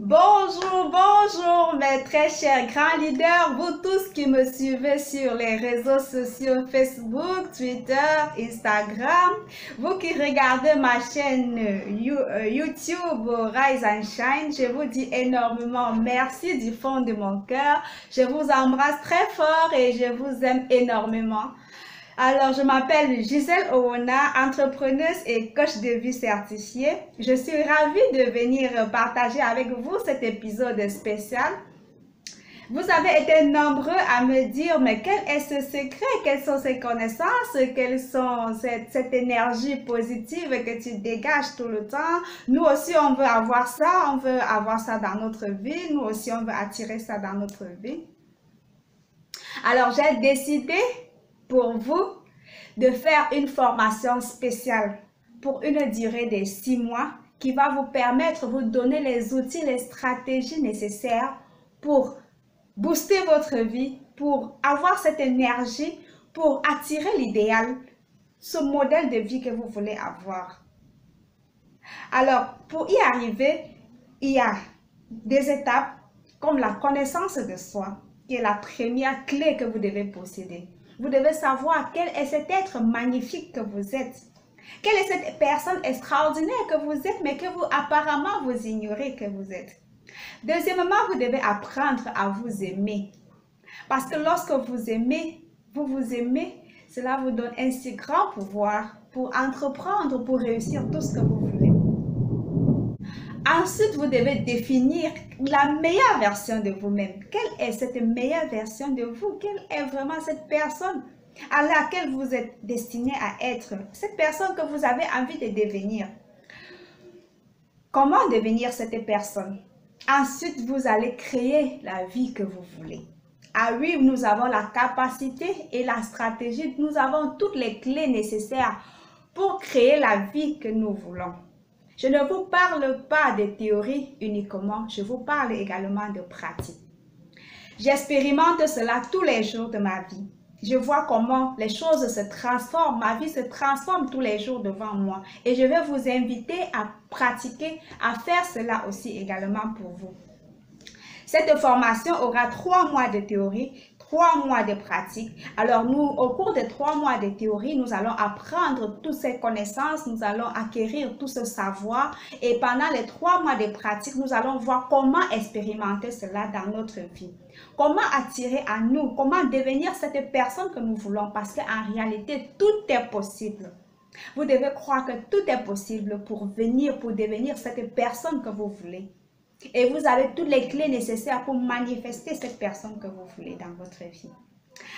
Bonjour, bonjour mes très chers grands leaders, vous tous qui me suivez sur les réseaux sociaux Facebook, Twitter, Instagram, vous qui regardez ma chaîne YouTube Rise and Shine, je vous dis énormément merci du fond de mon cœur. Je vous embrasse très fort et je vous aime énormément. Alors, je m'appelle Gisèle Owona, entrepreneuse et coach de vie certifiée. Je suis ravie de venir partager avec vous cet épisode spécial. Vous avez été nombreux à me dire, mais quel est ce secret? Quelles sont ces connaissances? Quelle sont cette énergie positive que tu dégages tout le temps? Nous aussi, on veut avoir ça dans notre vie. Nous aussi, on veut attirer ça dans notre vie. Alors, j'ai décidé pour vous de faire une formation spéciale pour une durée de 6 mois qui va vous permettre de vous donner les outils, les stratégies nécessaires pour booster votre vie, pour avoir cette énergie, pour attirer l'idéal, ce modèle de vie que vous voulez avoir. Alors, pour y arriver, il y a des étapes comme la connaissance de soi, qui est la première clé que vous devez posséder. Vous devez savoir quel est cet être magnifique que vous êtes. Quelle est cette personne extraordinaire que vous êtes, mais que vous apparemment vous ignorez que vous êtes. Deuxièmement, vous devez apprendre à vous aimer. Parce que lorsque vous aimez, cela vous donne un si grand pouvoir pour entreprendre, pour réussir tout ce que vous voulez. Ensuite, vous devez définir la meilleure version de vous-même. Quelle est cette meilleure version de vous? Quelle est vraiment cette personne à laquelle vous êtes destiné à être? Cette personne que vous avez envie de devenir. Comment devenir cette personne? Ensuite, vous allez créer la vie que vous voulez. Ah oui, nous avons la capacité et la stratégie. Nous avons toutes les clés nécessaires pour créer la vie que nous voulons. Je ne vous parle pas de théorie uniquement, je vous parle également de pratique. J'expérimente cela tous les jours de ma vie. Je vois comment les choses se transforment, ma vie se transforme tous les jours devant moi. Et je vais vous inviter à pratiquer, à faire cela aussi également pour vous. Cette formation aura 3 mois de théorie, 3 mois de pratique. Alors nous, au cours des 3 mois de théorie, nous allons apprendre toutes ces connaissances, nous allons acquérir tout ce savoir. Et pendant les 3 mois de pratique, nous allons voir comment expérimenter cela dans notre vie. Comment attirer à nous, comment devenir cette personne que nous voulons. Parce qu'en réalité, tout est possible. Vous devez croire que tout est possible pour devenir cette personne que vous voulez. Et vous avez toutes les clés nécessaires pour manifester cette personne que vous voulez dans votre vie.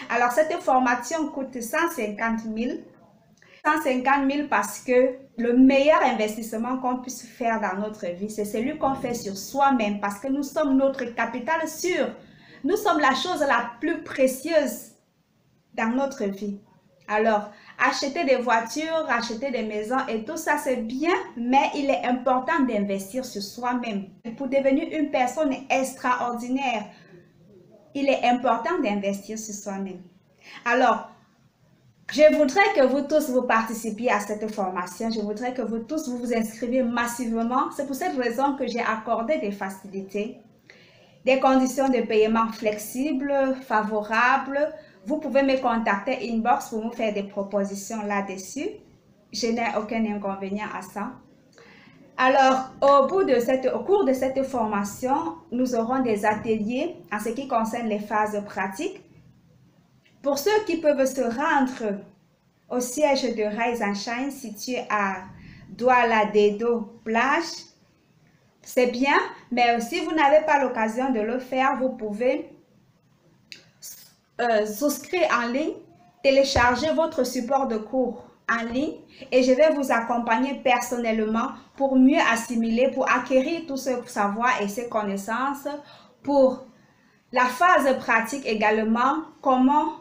Alors, cette formation coûte 150 000. 150 000 parce que le meilleur investissement qu'on puisse faire dans notre vie, c'est celui qu'on fait sur soi-même. Parce que nous sommes notre capital sûr. Nous sommes la chose la plus précieuse dans notre vie. Alors, acheter des voitures, acheter des maisons et tout ça, c'est bien, mais il est important d'investir sur soi-même. Pour devenir une personne extraordinaire, il est important d'investir sur soi-même. Alors, je voudrais que vous tous vous participiez à cette formation. Je voudrais que vous tous vous inscriviez massivement. C'est pour cette raison que j'ai accordé des facilités, des conditions de paiement flexibles, favorables. Vous pouvez me contacter inbox pour me faire des propositions là-dessus. Je n'ai aucun inconvénient à ça. Alors, au cours de cette formation, nous aurons des ateliers en ce qui concerne les phases pratiques. Pour ceux qui peuvent se rendre au siège de Rise and Shine situé à Douala Dedo Plage, c'est bien, mais si vous n'avez pas l'occasion de le faire, vous pouvez souscrire en ligne, télécharger votre support de cours en ligne et je vais vous accompagner personnellement pour mieux assimiler, pour acquérir tout ce savoir et ces connaissances. Pour la phase pratique également, comment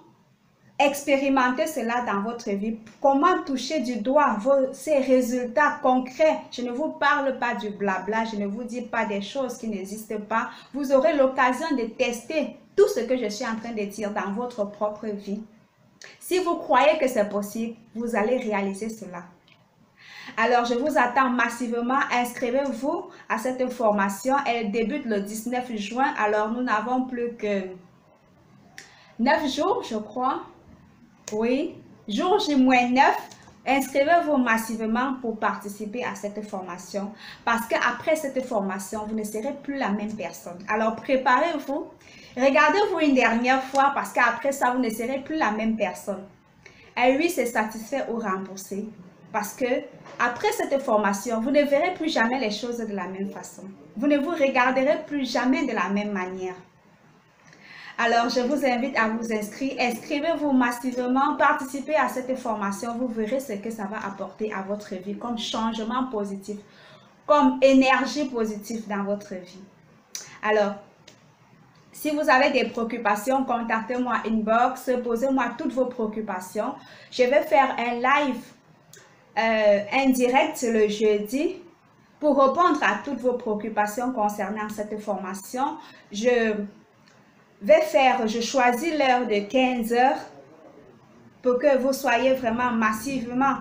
expérimenter cela dans votre vie, comment toucher du doigt ces résultats concrets. Je ne vous parle pas du blabla, je ne vous dis pas des choses qui n'existent pas. Vous aurez l'occasion de tester tout ce que je suis en train de dire dans votre propre vie. Si vous croyez que c'est possible, vous allez réaliser cela. Alors, je vous attends massivement. Inscrivez-vous à cette formation. Elle débute le 19 juin. Alors, nous n'avons plus que 9 jours, je crois. Oui, jour J-9. Inscrivez-vous massivement pour participer à cette formation. Parce qu'après cette formation, vous ne serez plus la même personne. Alors, préparez-vous. Regardez-vous une dernière fois parce qu'après ça, vous ne serez plus la même personne. Et oui, c'est satisfait ou remboursé. Parce que après cette formation, vous ne verrez plus jamais les choses de la même façon. Vous ne vous regarderez plus jamais de la même manière. Alors, je vous invite à vous inscrire. Inscrivez-vous massivement, participez à cette formation. Vous verrez ce que ça va apporter à votre vie comme changement positif, comme énergie positive dans votre vie. Alors, si vous avez des préoccupations, contactez-moi inbox, posez-moi toutes vos préoccupations. Je vais faire un live indirect le jeudi pour répondre à toutes vos préoccupations concernant cette formation. Je choisis l'heure de 15 h pour que vous soyez vraiment massivement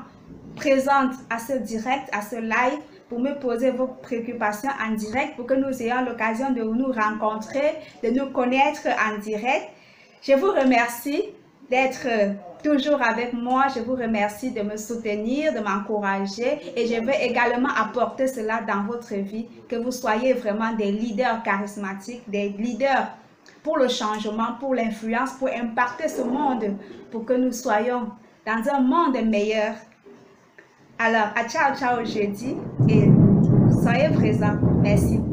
présente à ce direct, à ce live, pour me poser vos préoccupations en direct, pour que nous ayons l'occasion de nous rencontrer, de nous connaître en direct. Je vous remercie d'être toujours avec moi. Je vous remercie de me soutenir, de m'encourager et je veux également apporter cela dans votre vie, que vous soyez vraiment des leaders charismatiques, des leaders pour le changement, pour l'influence, pour impacter ce monde, pour que nous soyons dans un monde meilleur. Alors, à ciao, ciao jeudi et soyez présents. Merci.